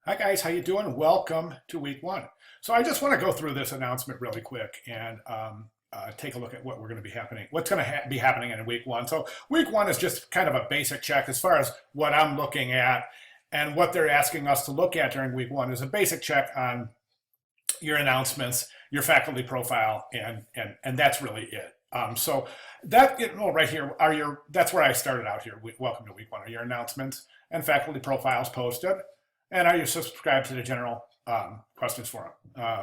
Hi guys, how you doing? Welcome to week one. So I just want to go through this announcement really quick and take a look at what we're going to be happening, what's going to be happening in week one. So week one is just kind of a basic check as far as what I'm looking at, and what they're asking us to look at during week one is a basic check on your announcements, your faculty profile, and that's really it. So that right here are your. That's where I started out here. Welcome to week one. Are your announcements and faculty profiles posted? And are you subscribed to the general questions forum?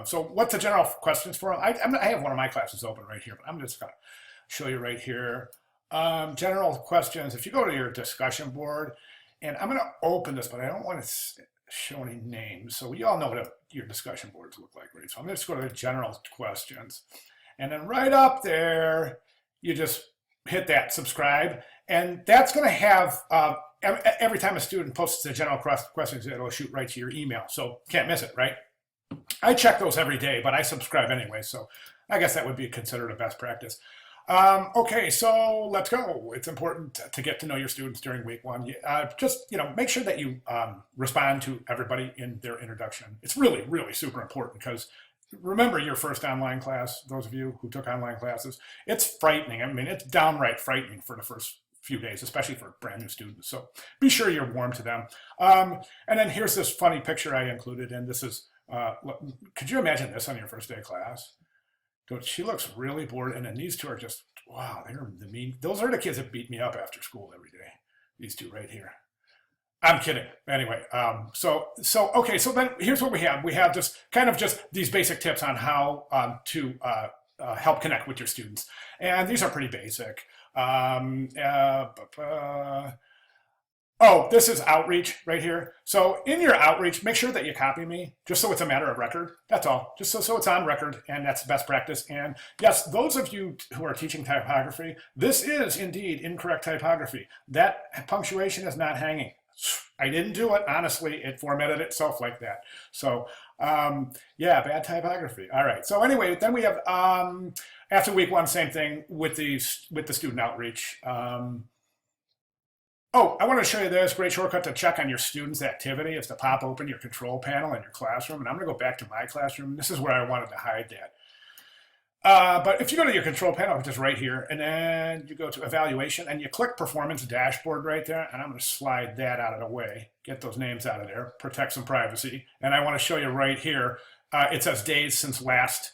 So what's the general questions forum? I have one of my classes open right here, but I'm just going to show you right here. General questions, if you go to your discussion board, and I'm going to open this, but I don't want to show any names. So you all know what your discussion boards look like, right? So I'm going to just go to the general questions. And then right up there, you just hit that subscribe. And that's going to have every time a student posts the general questions, it'll shoot right to your email. So can't miss it, right? I check those every day, but I subscribe anyway. So I guess that would be considered a best practice. Okay, so let's go. It's important to get to know your students during week one. Just make sure that you respond to everybody in their introduction. It's really, really super important because remember your first online class, those of you who took online classes, it's frightening. I mean, it's downright frightening for the first few days, especially for brand new students. So be sure you're warm to them. And then here's this funny picture I included, and this is, could you imagine this on your first day of class? She looks really bored, and then these two are just, wow, they're the mean. Those are the kids that beat me up after school every day. These two right here. I'm kidding. Anyway, okay, so then here's what we have. We have just these basic tips on how to help connect with your students. And these are pretty basic. Oh, this is outreach right here. So in your outreach, make sure that you copy me, just so it's a matter of record. That's all, just so it's on record, and that's best practice. And yes, those of you who are teaching typography, this is indeed incorrect typography. That punctuation is not hanging. I didn't do it, honestly. It formatted itself like that. So yeah, bad typography. All right. So anyway, then we have after week one, same thing with the student outreach. Oh, I want to show you this great shortcut to check on your students' activity is to pop open your control panel in your classroom. And I'm going to go back to my classroom. This is where I wanted to hide that. But if you go to your control panel, which is right here, and then you go to evaluation and you click performance dashboard right there, and I'm going to slide that out of the way, get those names out of there, protect some privacy. And I want to show you right here, it says days since last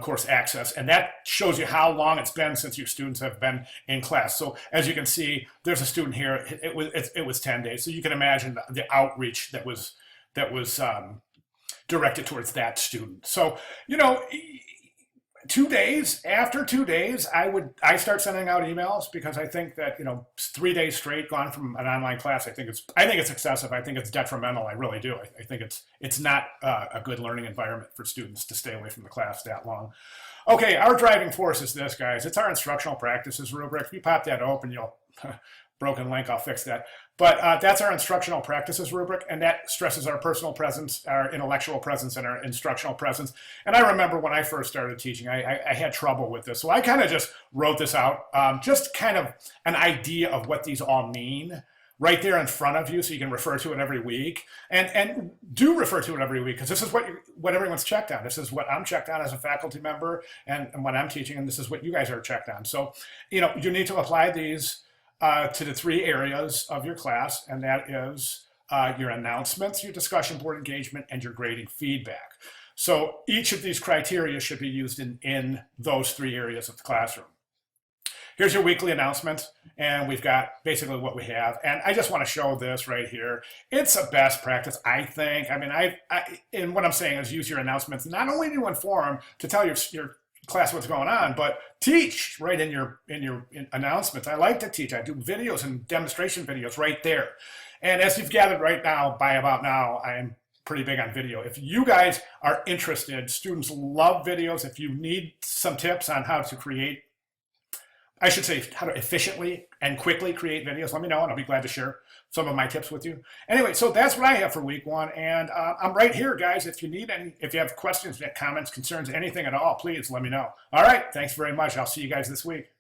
course access, and that shows you how long it's been since your students have been in class. So as you can see, there's a student here. It was 10 days. So you can imagine the outreach that was directed towards that student. So 2 days after 2 days, I start sending out emails because I think that 3 days straight gone from an online class, I think it's excessive. I think it's detrimental. I really do. I think it's not a good learning environment for students to stay away from the class that long. Okay, our driving force is this, guys. It's our instructional practices rubric. If you pop that open, you'll broken link, I'll fix that. But that's our instructional practices rubric, and that stresses our personal presence, our intellectual presence, and our instructional presence. And I remember when I first started teaching, I had trouble with this. So I kind of just wrote this out, just kind of an idea of what these all mean right there in front of you so you can refer to it every week. And do refer to it every week because this is what everyone's checked on. This is what I'm checked on as a faculty member and when I'm teaching, and this is what you guys are checked on. So, you need to apply these to the 3 areas of your class, and that is your announcements, your discussion board engagement, and your grading feedback. So each of these criteria should be used in those 3 areas of the classroom. Here's your weekly announcements, and we've got basically what we have. And I just want to show this right here. It's a best practice, I think. I mean, and what I'm saying is use your announcements not only to inform, to tell your class what's going on, but teach right in your announcements. I like to teach. I do videos and demonstration videos right there. And as you've gathered right now, by about now, I'm pretty big on video. If you guys are interested, students love videos. If you need some tips on how to create, I should say how to efficiently and quickly create videos, let me know and I'll be glad to share some of my tips with you. Anyway, so that's what I have for week one, and I'm right here, guys. If you need if you have questions, comments, concerns, anything at all, please let me know. All right, thanks very much. I'll see you guys this week.